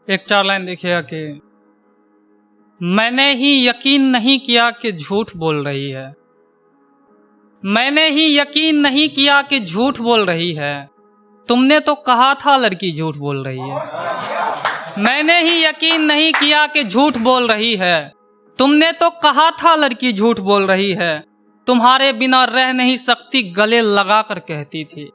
एक 4 लाइन देखिएगा कि मैंने ही यकीन नहीं किया कि झूठ बोल रही है। मैंने ही यकीन नहीं किया कि झूठ बोल रही है। तुमने तो कहा था लड़की झूठ बोल रही है। मैंने ही यकीन नहीं किया कि झूठ बोल रही है। तुमने तो कहा था लड़की झूठ बोल रही है। तुम्हारे बिना रह नहीं सकती गले लगा कर कहती थी।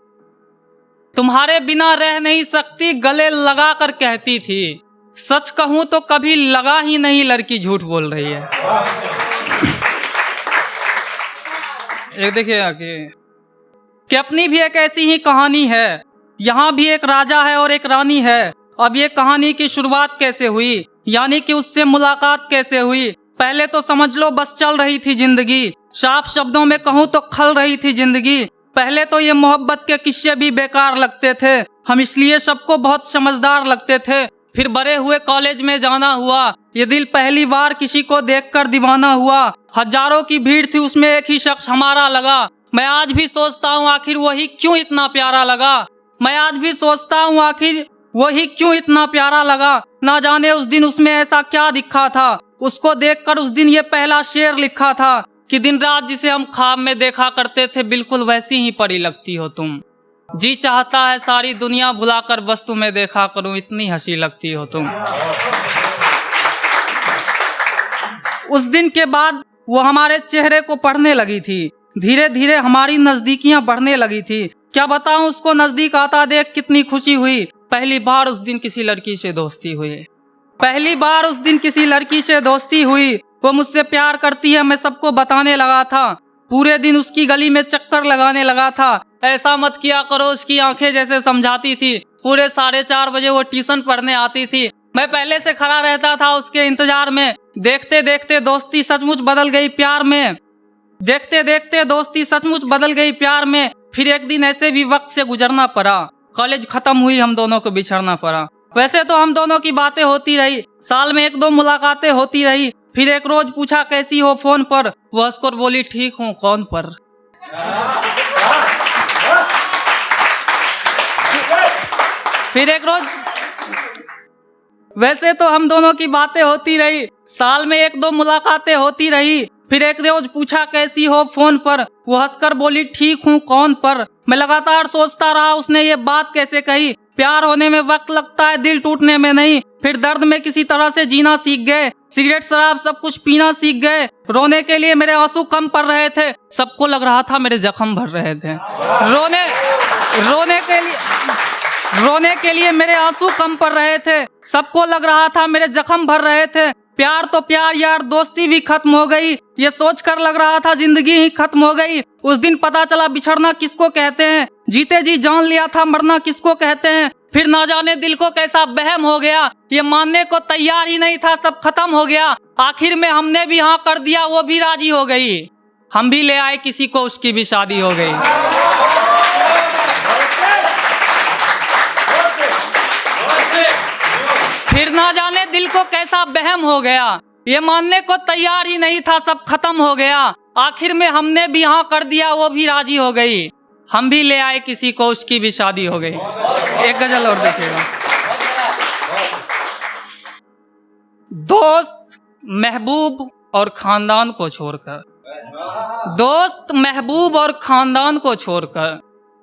तुम्हारे बिना रह नहीं सकती गले लगा कर कहती थी। सच कहूं तो कभी लगा ही नहीं लड़की झूठ बोल रही है। एक देखिए आगे कि अपनी भी एक ऐसी ही कहानी है। यहाँ भी एक राजा है और एक रानी है। अब ये कहानी की शुरुआत कैसे हुई, यानी कि उससे मुलाकात कैसे हुई। पहले तो समझ लो बस चल रही थी जिंदगी, साफ शब्दों में कहूँ तो खल रही थी जिंदगी। पहले तो ये मोहब्बत के किस्से भी बेकार लगते थे, हम इसलिए सबको बहुत समझदार लगते थे। फिर बड़े हुए कॉलेज में जाना हुआ, ये दिल पहली बार किसी को देखकर दीवाना हुआ। हजारों की भीड़ थी, उसमें एक ही शख्स हमारा लगा। मैं आज भी सोचता हूँ आखिर वही क्यों इतना प्यारा लगा। मैं आज भी सोचता हूँ आखिर वही क्यों इतना प्यारा लगा। ना जाने उस दिन उसमें ऐसा क्या दिखा था। उसको देखकर उस दिन ये पहला शेर लिखा था कि दिन रात जिसे हम ख्वाब में देखा करते थे, बिल्कुल वैसी ही परी लगती हो तुम। जी चाहता है सारी दुनिया भुलाकर बस तुम्हें देखा करूं, इतनी हंसी लगती हो तुम। उस दिन के बाद वो हमारे चेहरे को पढ़ने लगी थी। धीरे धीरे हमारी नजदीकियां बढ़ने लगी थी। क्या बताऊं उसको नजदीक आता देख कितनी खुशी हुई। पहली बार उस दिन किसी लड़की से दोस्ती हुई। पहली बार उस दिन किसी लड़की से दोस्ती हुई। वो मुझसे प्यार करती है मैं सबको बताने लगा था। पूरे दिन उसकी गली में चक्कर लगाने लगा था। ऐसा मत किया करो उसकी आंखें जैसे समझाती थी। पूरे 4:30 बजे वो ट्यूशन पढ़ने आती थी। मैं पहले से खड़ा रहता था उसके इंतजार में। देखते देखते दोस्ती सचमुच बदल गई प्यार में। देखते देखते दोस्ती सचमुच बदल गई प्यार में। फिर एक दिन ऐसे भी वक्त से गुजरना पड़ा। कॉलेज खत्म हुई, हम दोनों को बिछड़ना पड़ा। वैसे तो हम दोनों की बातें होती रही, साल में 1-2 मुलाकातें होती रही। फिर एक रोज पूछा कैसी हो फोन पर, वो हंसकर बोली ठीक हूँ कौन पर। फिर एक रोज वैसे तो हम दोनों की बातें होती रही, साल में 1-2 मुलाकातें होती रही। फिर एक रोज पूछा कैसी हो फोन पर, वो हंसकर बोली ठीक हूँ कौन पर। मैं लगातार सोचता रहा उसने ये बात कैसे कही। प्यार होने में वक्त लगता है, दिल टूटने में नहीं। फिर दर्द में किसी तरह से जीना सीख गए। सिगरेट शराब सब कुछ पीना सीख गए। रोने के लिए मेरे आंसू कम पड़ रहे थे, सबको लग रहा था मेरे जख्म भर रहे थे। रोने के लिए मेरे आंसू कम पड़ रहे थे, सबको लग रहा था मेरे जख्म भर रहे थे। प्यार तो प्यार यार, दोस्ती भी खत्म हो गई। ये सोचकर लग रहा था जिंदगी ही खत्म हो गई। उस दिन पता चला बिछड़ना किसको कहते हैं, जीते जी जान लिया था मरना किसको कहते हैं। फिर ना जाने दिल को कैसा बहम हो गया, ये मानने को तैयार ही नहीं था, सब खत्म हो गया। आखिर में हमने भी हाँ कर दिया, वो भी राजी हो गई। हम भी ले आए किसी को, उसकी भी शादी हो गई। फिर ना जाने दिल को कैसा बहम हो गया, ये मानने को तैयार ही नहीं था, सब खत्म हो गया। आखिर में हमने भी हाँ कर दिया, वो भी राजी हो गई। हम भी ले आए किसी को, उसकी भी शादी हो गई। एक गजल और देखिएगा। दोस्त महबूब और खानदान को छोड़कर, दोस्त महबूब और खानदान को छोड़कर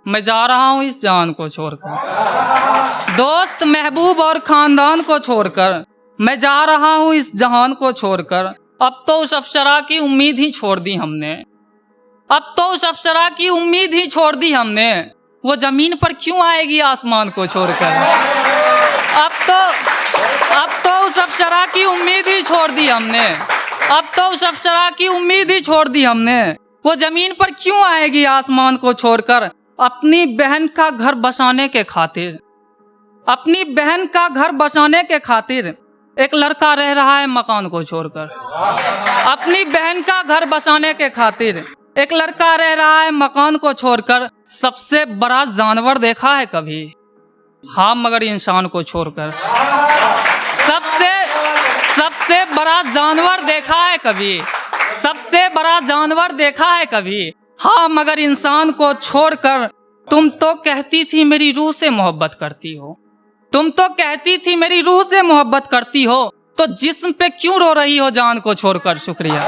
मैं जा रहा हूँ इस जान को छोड़कर। दोस्त महबूब और खानदान को छोड़कर मैं जा रहा हूँ इस जहान को छोड़कर। अब तो उस अफसरा की उम्मीद ही छोड़ दी हमने, अब तो उस अफसरा की उम्मीद ही छोड़ दी हमने। वो जमीन पर क्यों आएगी आसमान को छोड़कर। अब तो उस अफसरा की उम्मीद ही छोड़ दी हमने, अब तो उस अफसरा की उम्मीद ही छोड़ दी हमने। वो जमीन पर क्यों आएगी आसमान को छोड़कर। अपनी बहन का घर बसाने के खातिर, अपनी बहन का घर बसाने के खातिर एक लड़का रह रहा है मकान को छोड़कर। अपनी बहन का घर बसाने के खातिर एक लड़का रह रहा है मकान को छोड़कर। सबसे बड़ा जानवर देखा है कभी, हाँ मगर इंसान को छोड़कर। सबसे बड़ा जानवर देखा है कभी, सबसे बड़ा जानवर देखा है कभी, हाँ मगर इंसान को छोड़कर। तुम तो कहती थी मेरी रूह से मोहब्बत करती हो, तुम तो कहती थी मेरी रूह से मोहब्बत करती हो, तो जिस्म पे क्यों रो रही हो जान को छोड़कर। शुक्रिया।